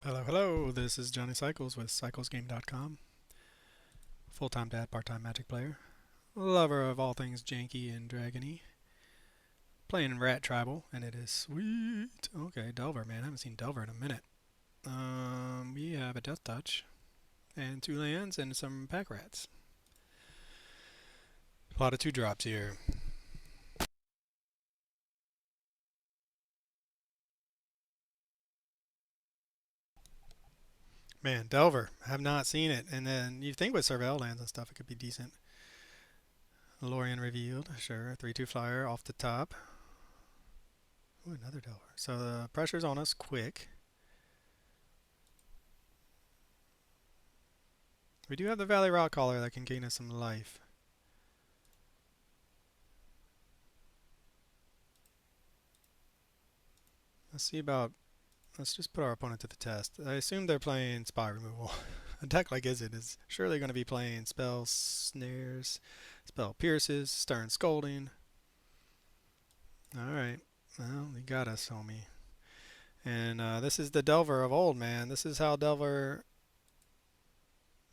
Hello, hello. This is Johnny Cycles with CyclesGame.com. Full-time dad, part-time Magic player, lover of all things janky and dragony. Playing Rat Tribal, and it is sweet. Okay, Delver, man, I haven't seen Delver in a minute. We have a Death Touch, and 2 lands, and some Pack Rats. A lot of 2 drops here. Man, Delver, have not seen it. And then you think with Surveil lands and stuff, it could be decent. Lorien revealed, sure. 3/2 flyer off the top. Ooh, another Delver. So the pressure's on us quick. We do have the Valley Rock Collar that can gain us some life. Let's see about. Let's just put our opponent to the test. I assume they're playing Spy Removal. A deck like Izzet is surely going to be playing Spell Snares, Spell Pierces, Stern Scolding. Alright. Well, you got us, homie. And this is the Delver of old, man. This is how Delver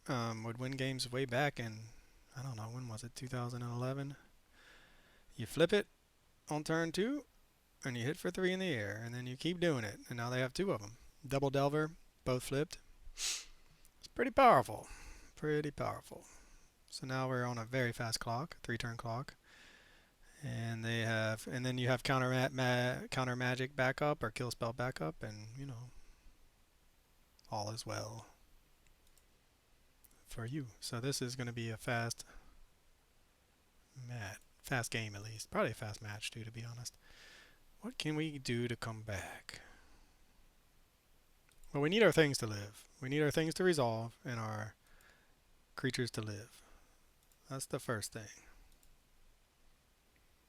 would win games way back in, I don't know, when was it, 2011? You flip it on turn 2, and you hit for 3 in the air, and then you keep doing it. And now they have 2 of them. Double Delver, both flipped. It's pretty powerful. Pretty powerful. So now we're on a very fast clock, 3-turn clock. And then you have counter magic backup or kill spell backup, and all is well for you. So this is going to be a fast game at least. Probably a fast match too, to be honest. What can we do to come back? Well, we need our things to live. We need our things to resolve and our creatures to live. That's the first thing.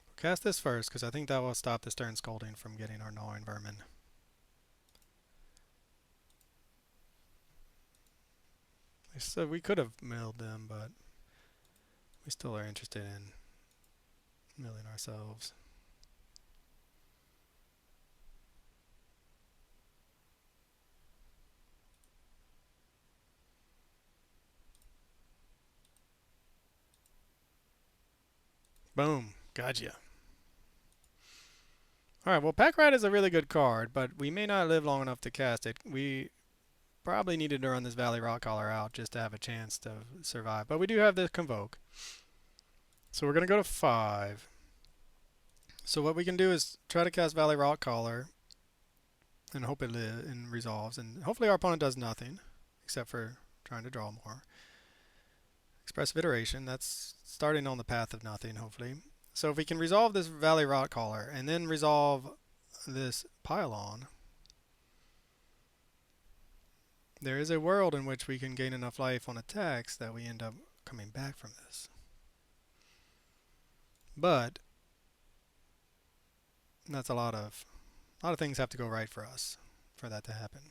We'll cast this first because I think that will stop the Stern Scolding from getting our gnawing vermin. So we could have milled them, but we still are interested in milling ourselves. Boom. Gotcha. Alright, well, Pack Rat is a really good card, but we may not live long enough to cast it. We probably needed to run this Valley Rock Collar out just to have a chance to survive. But we do have the Convoke. So we're going to go to 5. So what we can do is try to cast Valley Rock Collar and hope it resolves. And hopefully our opponent does nothing except for trying to draw more. Expressive Iteration, that's starting on the path of nothing, hopefully. So if we can resolve this Valley Rock Collar and then resolve this Pylon, there is a world in which we can gain enough life on attacks that we end up coming back from this. But that's a lot of things have to go right for us for that to happen.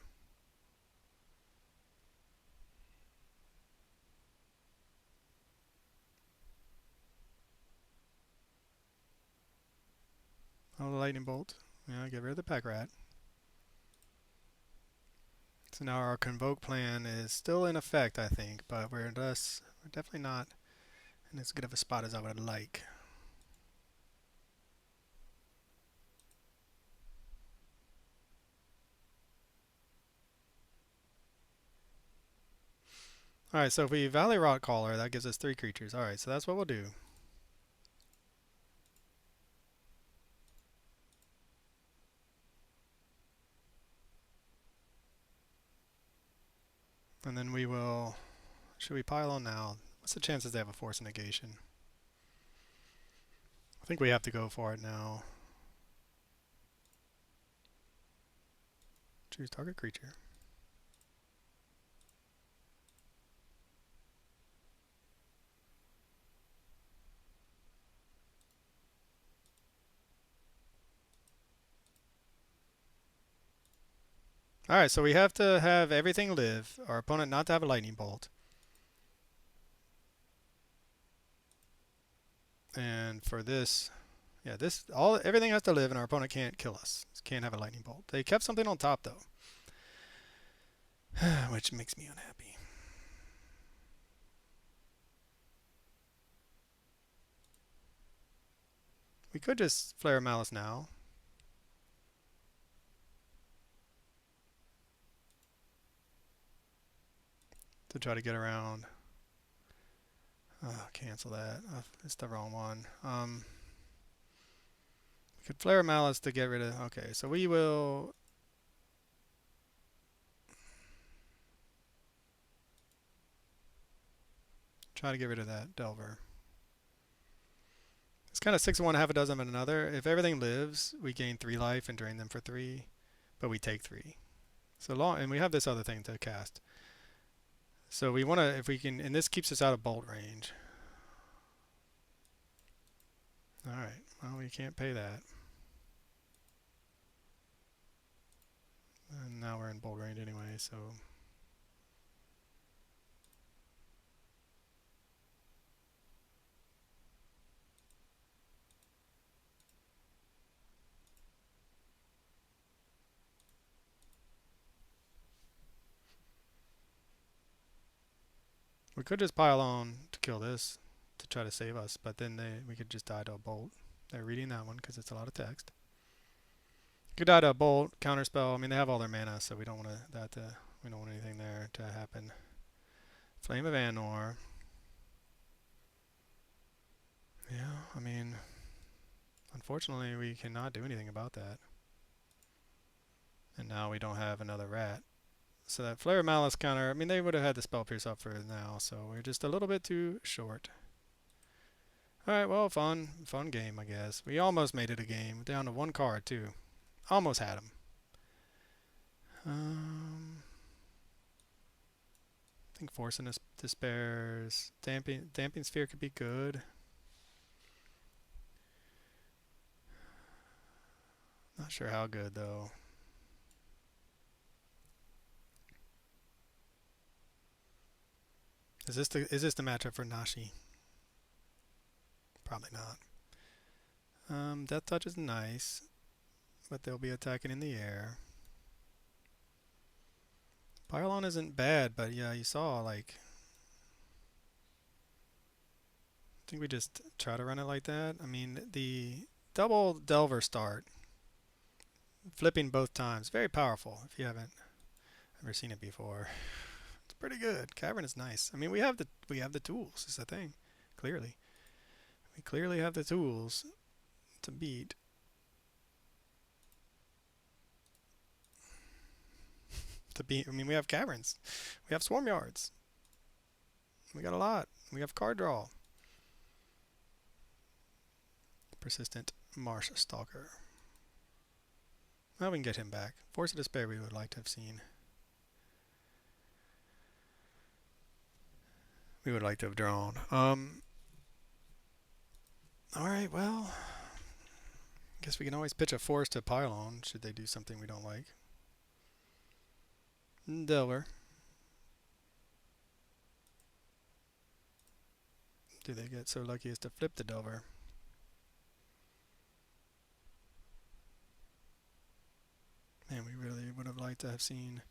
Oh, the Lightning Bolt. Yeah, get rid of the Pack Rat. So now our Convoke plan is still in effect, I think, but we're definitely not in as good of a spot as I would like. Alright, so if we Valley Rock Collar, that gives us 3 creatures. Alright, so that's what we'll do. And then we will... Should we pile on now? What's the chances they have a Force Negation? I think we have to go for it now. Choose target creature. Alright, so we have to have everything live. Our opponent not to have a Lightning Bolt. And for this... Yeah, everything has to live and our opponent can't kill us. Can't have a Lightning Bolt. They kept something on top though. which makes me unhappy. We could just flare Malice now to try to get around. Cancel that. It's the wrong one. We could flare Malice to get rid of. Okay, so we will try to get rid of that Delver. It's kind of 6 of one, half a dozen of another. If everything lives, we gain 3 life and drain them for 3, but we take 3. So long, and we have this other thing to cast. So we want to, if we can, and this keeps us out of bolt range. All right. Well, we can't pay that. And now we're in bolt range anyway, so. We could just pile on to kill this to try to save us, but then we could just die to a bolt. They're reading that one because it's a lot of text. Could die to a bolt, counterspell. I mean, they have all their mana, so we don't want we don't want anything there to happen. Flame of Anor. Yeah, I mean, unfortunately, we cannot do anything about that. And now we don't have another rat. So that Flare of Malice counter, I mean, they would have had the Spell Pierce up for now, so we're just a little bit too short. Alright, well, fun game, I guess. We almost made it a game. Down to 1 card, too. Almost had him. I think Forcing Despairs. Damping Sphere could be good. Not sure how good, though. Is this the matchup for Nashi? Probably not. Death Touch is nice, but they'll be attacking in the air. Pylon isn't bad, but yeah, you saw, like, I think we just try to run it like that. I mean, the double Delver start, flipping both times, very powerful if you haven't ever seen it before. It's pretty good. Cavern is nice. I mean, we have the tools, is the thing. Clearly. We clearly have the tools to beat. I mean, we have caverns. We have swarm yards. We got a lot. We have card draw. Persistent Marsh Stalker. Well, we can get him back. Force of Despair we would like to have seen. We would like to have drawn. Alright, well. Guess we can always pitch a force to Pylon should they do something we don't like. Delver. Do they get so lucky as to flip the Delver? Man, we really would have liked to have seen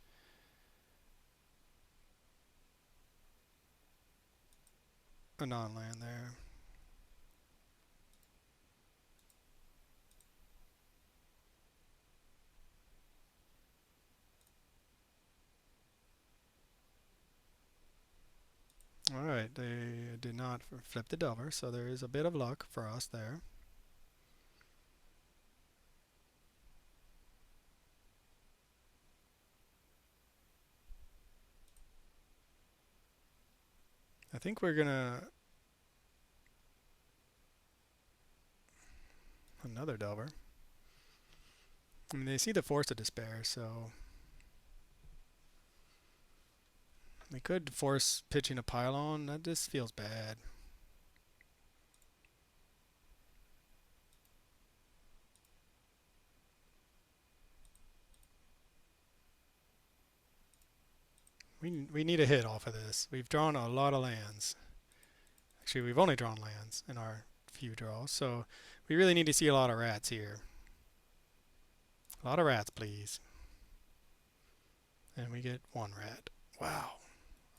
a non-land there. Alright, they did not flip the Delver, so there is a bit of luck for us there. I think we're gonna... Another Delver. I mean, they see the Force of Despair, so... We could force pitching a Pylon. That just feels bad. We need a hit off of this. We've drawn a lot of lands. Actually, we've only drawn lands in our few draws, so we really need to see a lot of rats here. A lot of rats, please. And we get one rat. Wow.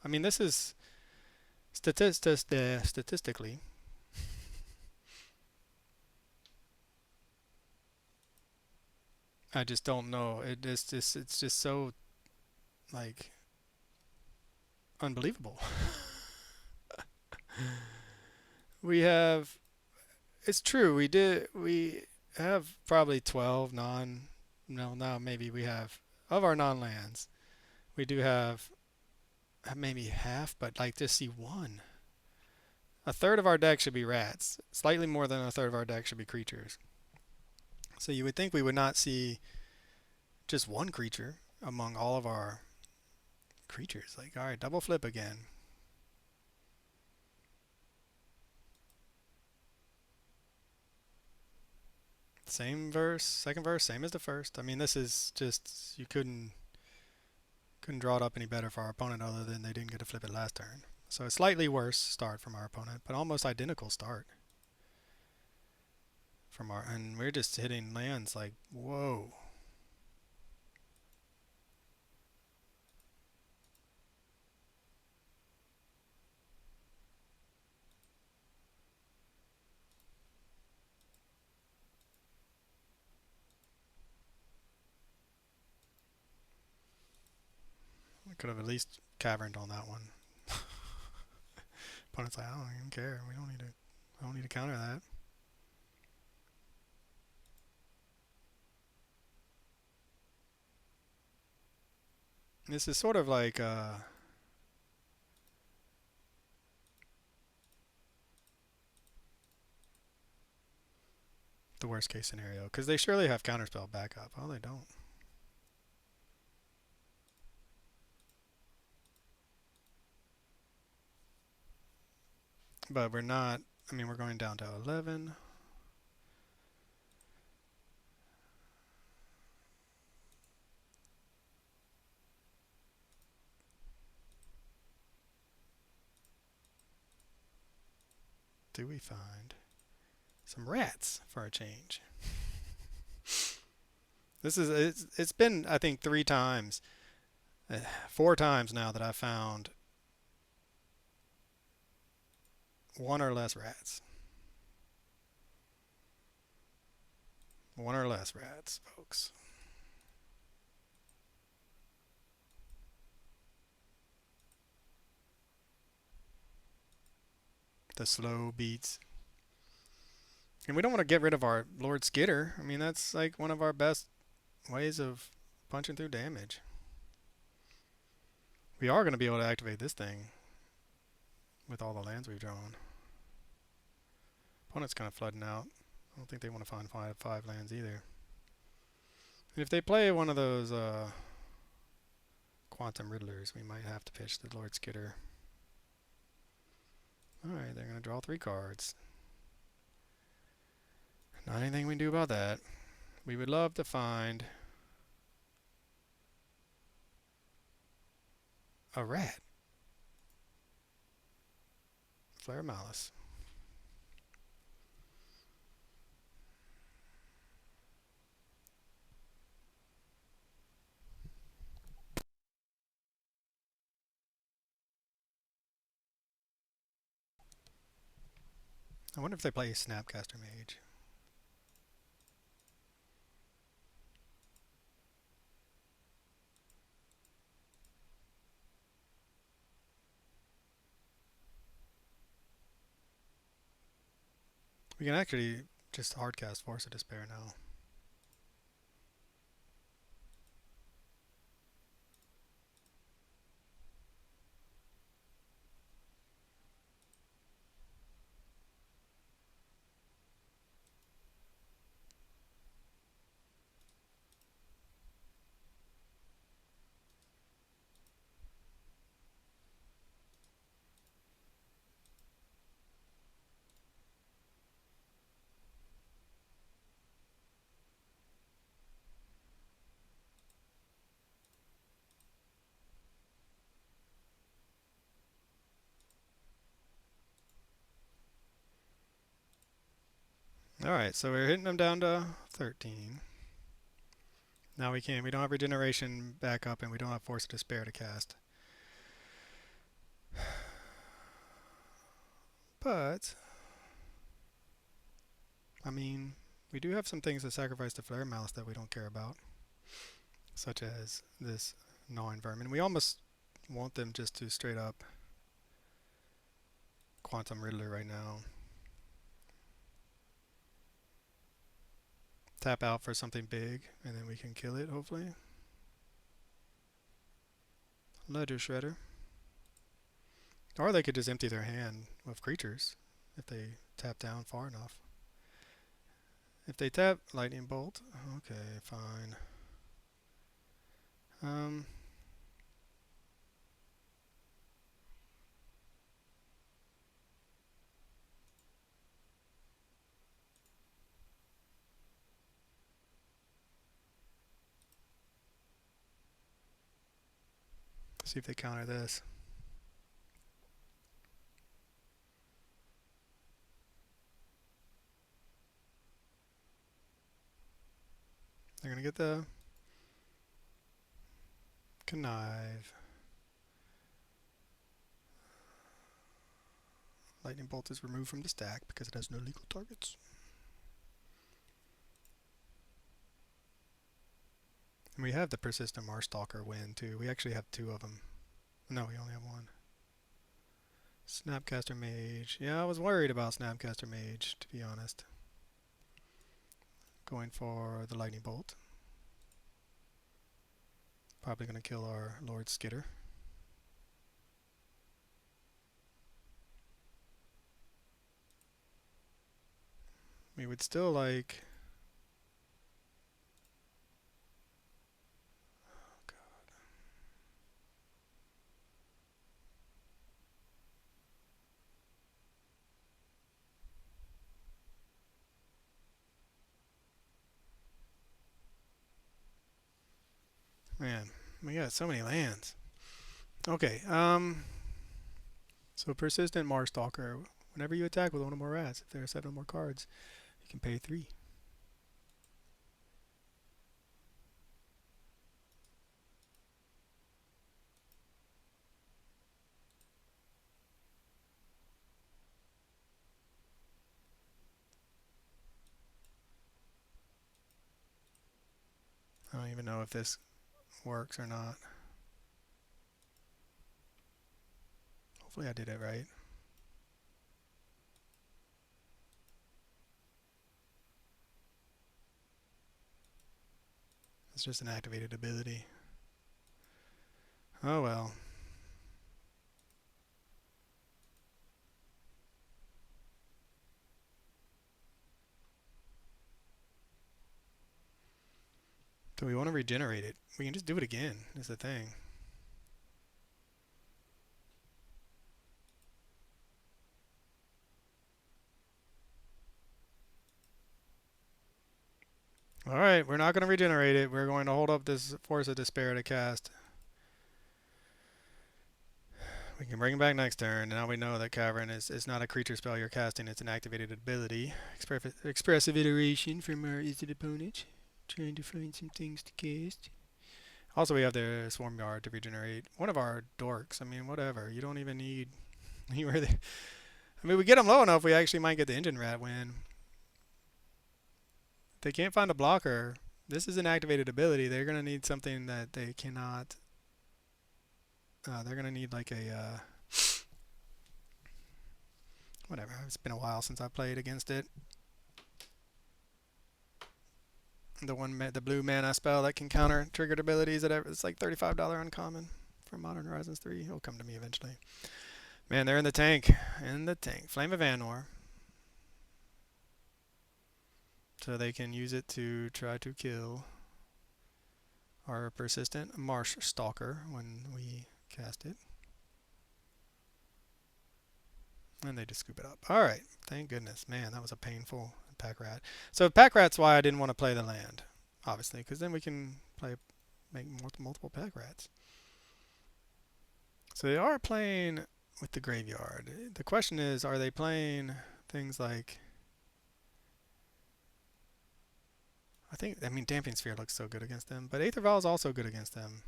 I mean, this is statistically. I just don't know. It's just so like unbelievable. We have it's true. We have probably 12 non no now maybe we have of our non-lands. We do have maybe half, but like just see one. A third of our deck should be rats. Slightly more than a third of our deck should be creatures. So you would think we would not see just one creature among all of our creatures. Like, all right, double flip again. Same verse, second verse, same as the first. I mean, this is just you couldn't draw it up any better for our opponent other than they didn't get to flip it last turn. So a slightly worse start from our opponent, but almost identical start from our and we're just hitting lands like whoa. We could have at least caverned on that one. Opponent's like, I don't even care. I don't need to counter that. This is sort of like the worst case scenario because they surely have counterspell backup. Oh, they don't. But we're not. I mean, we're going down to 11. Do we find some rats for a change? It's been I think 3 times, 4 times now that I found one or less rats. One or less rats, folks. The slow beats. And we don't want to get rid of our Lord Skitter. I mean, that's like one of our best ways of punching through damage. We are going to be able to activate this thing with all the lands we've drawn. Opponent's kind of flooding out. I don't think they want to find five lands either. And if they play one of those Quantum Riddlers, we might have to pitch the Lord Skitter. Alright, they're going to draw 3 cards. Not anything we can do about that. We would love to find a rat. Flare Malice. I wonder if they play Snapcaster Mage. We can actually just hardcast Force of Despair now. Alright, so we're hitting them down to 13. Now we can't. We don't have regeneration back up, and we don't have Force of Despair to cast. But I mean, we do have some things to sacrifice to Flare Mouse that we don't care about, such as this gnawing vermin. We almost want them just to straight up Quantum Riddler right now. Tap out for something big, and then we can kill it, hopefully. Ledger Shredder. Or they could just empty their hand of creatures if they tap down far enough. If they tap Lightning Bolt, okay, fine. See if they counter this. They're gonna get the Connive. Lightning Bolt is removed from the stack because it has no legal targets. And we have the Persistent Marstalker win too. We actually have two of them. No, we only have one. Snapcaster Mage. Yeah, I was worried about Snapcaster Mage, to be honest. Going for the Lightning Bolt. Probably going to kill our Lord Skitter. We would still like... Oh, God. Man, we got so many lands. Okay, so Persistent Marstalker. Whenever you attack with one or more rats, if there are 7 or more cards, you can pay 3. I don't even know if this works or not. Hopefully I did it right. It's just an activated ability. Oh well. Do we want to regenerate it? We can just do it again, is the thing. Alright, we're not going to regenerate it. We're going to hold up this Force of Despair to cast. We can bring it back next turn. Now we know that Cavern is not a creature spell you're casting. It's an activated ability. Expressive iteration from our Izzet opponent. Trying to find some things to cast. Also, we have the Swarm Guard to regenerate. One of our dorks. I mean, whatever. You don't even need... I mean, we get them low enough, we actually might get the Engine Rat win. If they can't find a blocker, this is an activated ability. They're going to need something that they cannot... they're going to need like a... whatever. It's been a while since I played against it. The blue mana spell that can counter triggered abilities. It's like $35 uncommon for Modern Horizons 3. It'll come to me eventually. Man, they're in the tank. In the tank. Flame of Anor. So they can use it to try to kill our Persistent Marsh Stalker when we cast it. And they just scoop it up. Alright. Thank goodness. Man, that was a painful pack rat. So pack rat's why I didn't want to play the land. Obviously, because then we can make multiple pack rats. So they are playing with the graveyard. The question is, are they playing things like... I mean, Damping Sphere looks so good against them, but Aether Vial is also good against them.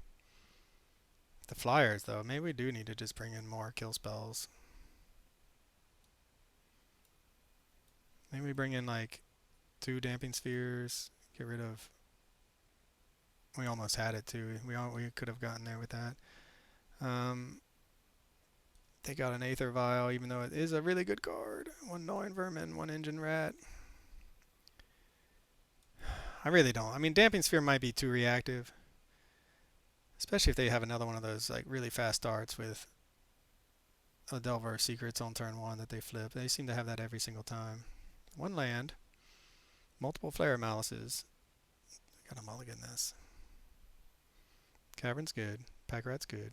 The Flyers, though, maybe we do need to just bring in more kill spells. Maybe we bring in like 2 Damping Spheres, get rid of... We almost had it too. We could have gotten there with that. They got an Aether Vial, even though it is a really good card. 1 Gnawing Vermin, 1 Engine Rat. I really don't. I mean, Damping Sphere might be too reactive. Especially if they have another one of those like really fast starts with a Delver Secrets on turn 1 that they flip. They seem to have that every single time. 1 land. Multiple Flare Malices. I gotta mulligan this. Cavern's good. Pack Rat's good.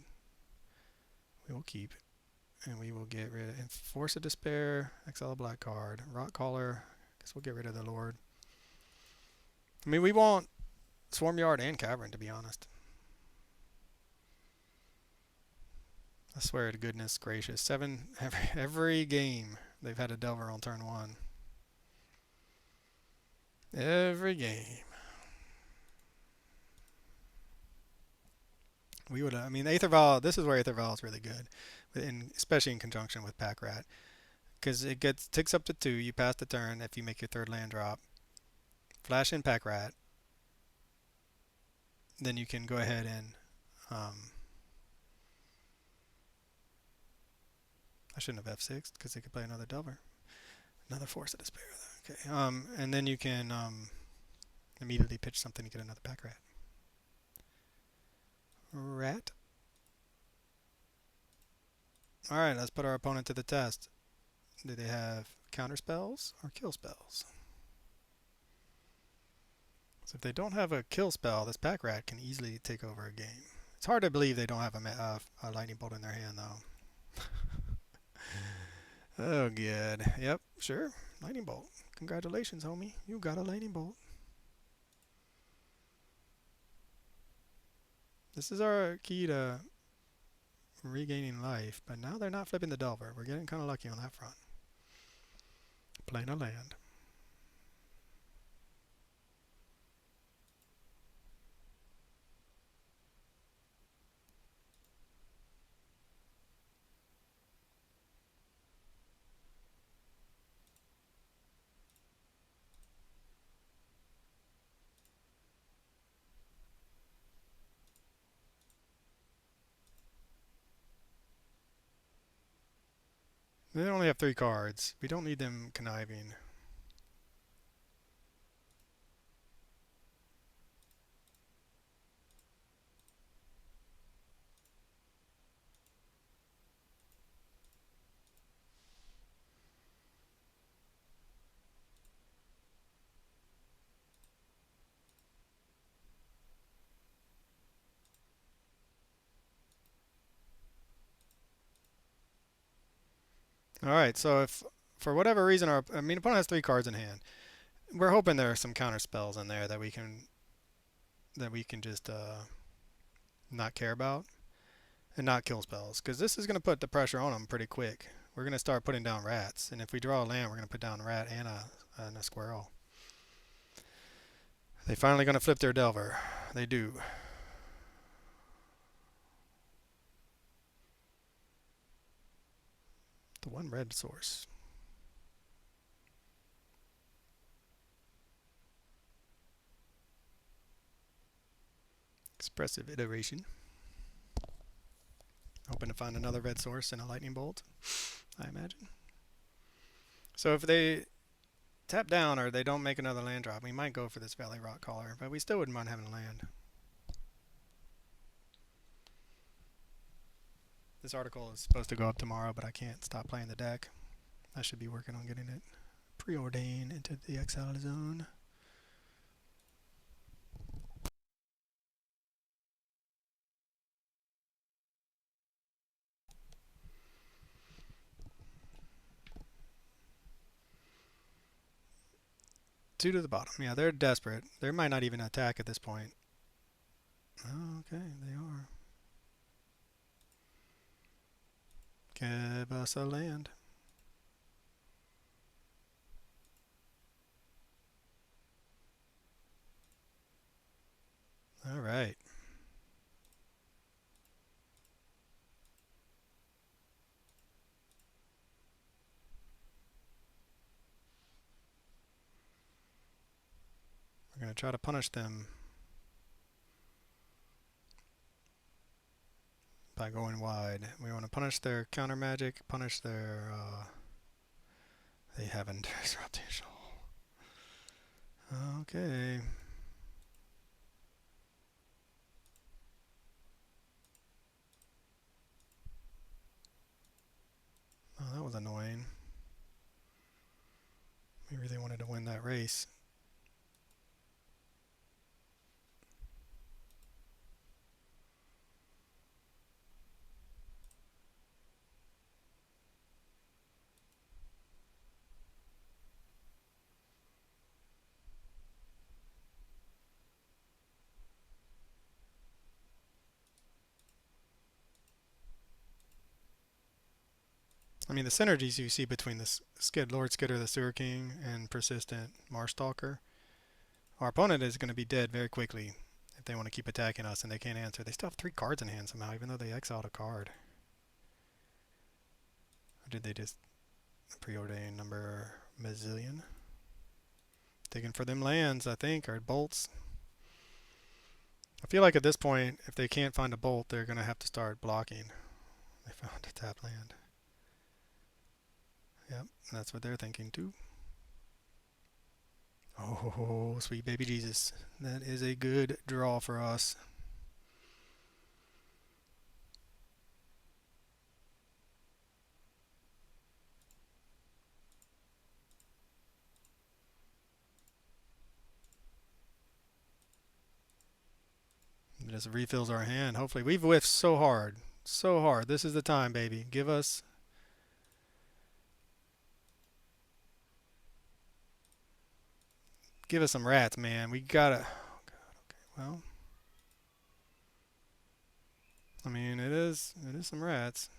We will keep. And we will get rid of Force of Despair, exile a black card. Rot Caller, guess we'll get rid of the Lord. I mean, we want Swarmyard and Cavern, to be honest. I swear to goodness gracious. 7 every game they've had a Delver on turn 1. Every game. We would, I mean, Aether Vial, this is where Aether Vial is really good, especially in conjunction with Pack Rat. Because it ticks up to 2, you pass the turn if you make your 3rd land drop. Flash in Pack Rat. Then you can go ahead and... I shouldn't have F6 because they could play another Delver. Another Force of Despair. Okay. And then you can immediately pitch something to get another Pack Rat. Rat. Alright, let's put our opponent to the test. Do they have counter spells or kill spells? So if they don't have a kill spell, this Pack Rat can easily take over a game. It's hard to believe they don't have a Lightning Bolt in their hand, though. Oh, good. Yep, sure. Lightning Bolt. Congratulations, homie. You got a Lightning Bolt. This is our key to regaining life, but now they're not flipping the Delver. We're getting kind of lucky on that front. Playing a land. They only have 3 cards. We don't need them conniving. Alright, so if for whatever reason opponent has 3 cards in hand, we're hoping there are some counter spells in there that we can just not care about and not kill spells, because this is going to put the pressure on them pretty quick. We're going to start putting down rats, and if we draw a land, we're going to put down a rat and a squirrel. They finally going to flip their Delver. They do. The 1 red source. Expressive iteration. Hoping to find another red source and a lightning bolt, I imagine. So if they tap down or they don't make another land drop, we might go for this Valley Rock Caller, but we still wouldn't mind having a land. This article is supposed to go up tomorrow, but I can't stop playing the deck. I should be working on getting it preordained into the exile zone. Two to the bottom. Yeah, they're desperate. They might not even attack at this point. Oh, okay, they are. Give us a land. We're going to try to punish them by going wide. We want to punish their counter magic, punish their... they haven't disrupted. Okay. Oh, that was annoying. We really wanted to win that race. I mean, the synergies you see between this Lord Skitter, the Sewer King, and Persistent Marstalker. Our opponent is going to be dead very quickly if they want to keep attacking us and they can't answer. They still have 3 cards in hand somehow, even though they exiled a card. Or did they just preordain number Mazillion? Digging for them lands, I think, or bolts. I feel like at this point, if they can't find a bolt, they're going to have to start blocking. They found a tap land. Yep, that's what they're thinking too. Oh, sweet baby Jesus. That is a good draw for us. It just refills our hand. Hopefully, we've whiffed so hard. So hard. This is the time, baby. Give us... Give us some rats, man. We gotta... Oh, God. Okay, well... I mean, it is some rats.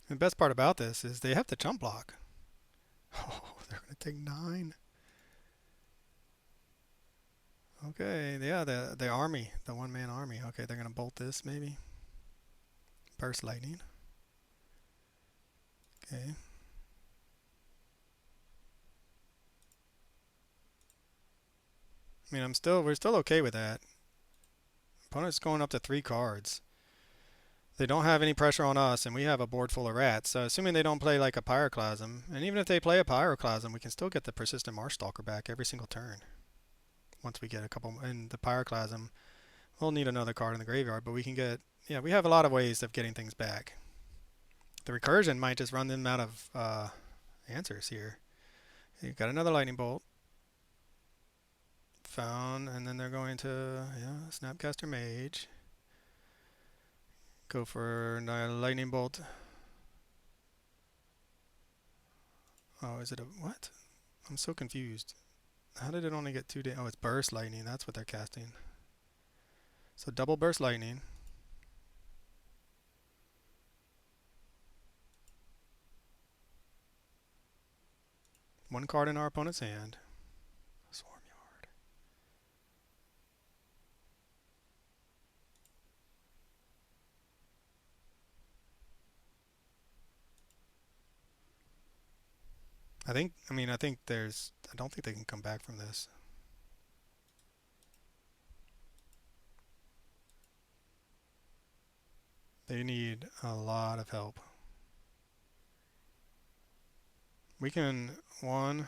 The best part about this is they have to jump block. Oh, they're going to take 9. Okay, yeah, the army, the one-man army. Okay, they're going to bolt this, maybe. Burst lightning. Okay. I mean, we're still okay with that. Opponent's going up to 3 cards. They don't have any pressure on us, and we have a board full of rats. So assuming they don't play like a Pyroclasm, and even if they play a Pyroclasm, we can still get the Persistent Marstalker back every single turn. Once we get a couple, and the Pyroclasm, we'll need another card in the graveyard, but we can get, yeah, we have a lot of ways of getting things back. The Recursion might just run them out of answers here. You've got another Lightning Bolt. Found, and then they're going to, yeah, Snapcaster Mage. Go for a Lightning Bolt. Oh, is it a, what? I'm so confused. How did it only get 2 damage? Oh, it's Burst Lightning. That's what they're casting. So double Burst Lightning. One card in our opponent's hand. Swarm Yard. I don't think they can come back from this. They need a lot of help. We can, one...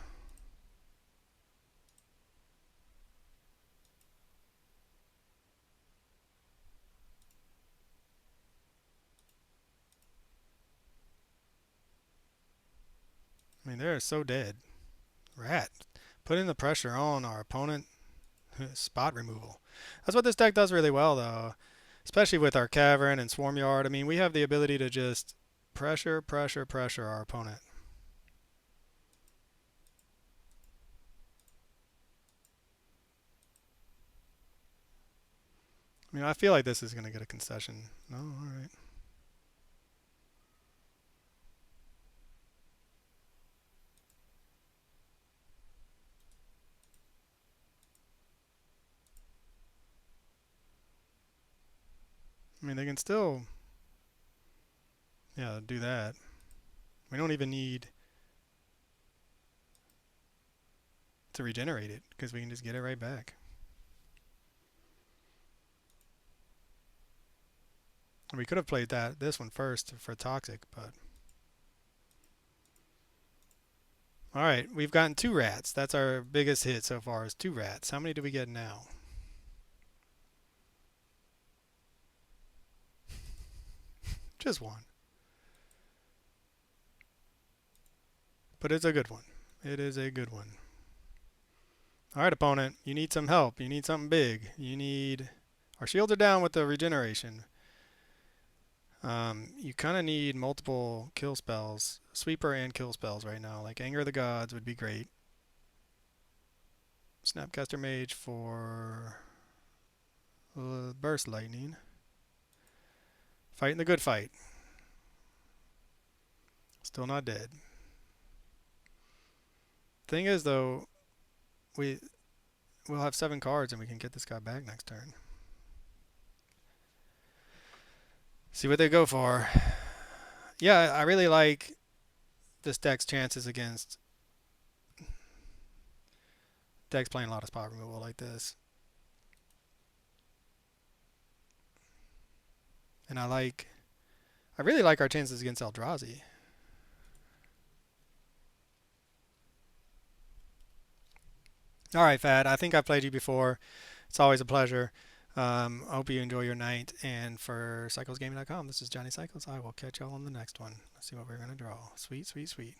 I mean, they're so dead. Rat. Putting the pressure on our opponent. Spot removal. That's what this deck does really well, though. Especially with our Cavern and Swarm Yard. I mean, we have the ability to just pressure our opponent. I mean, I feel like this is going to get a concession. No, alright. I mean, they can still, yeah, do that. We don't even need to regenerate it because we can just get it right back. We could have played this one first for toxic, but all right, we've gotten 2 rats. That's our biggest hit so far is 2 rats. How many do we get now? Just 1. But it's a good one. It is a good one. All right, opponent, you need some help. You need something big. You need... Our shields are down with the regeneration. You kind of need multiple kill spells, sweeper and kill spells right now. Like Anger of the Gods would be great. Snapcaster Mage for Burst Lightning. Fighting the good fight. Still not dead. Thing is, though, we'll have 7 cards and we can get this guy back next turn. See what they go for. Yeah, I really like this deck's chances against decks playing a lot of spot removal like this. And I really like our chances against Eldrazi. All right, Fad. I think I've played you before. It's always a pleasure. I hope you enjoy your night. And for cyclesgaming.com, this is Johnny Cycles. I will catch y'all on the next one. Let's see what we're going to draw. Sweet, sweet, sweet.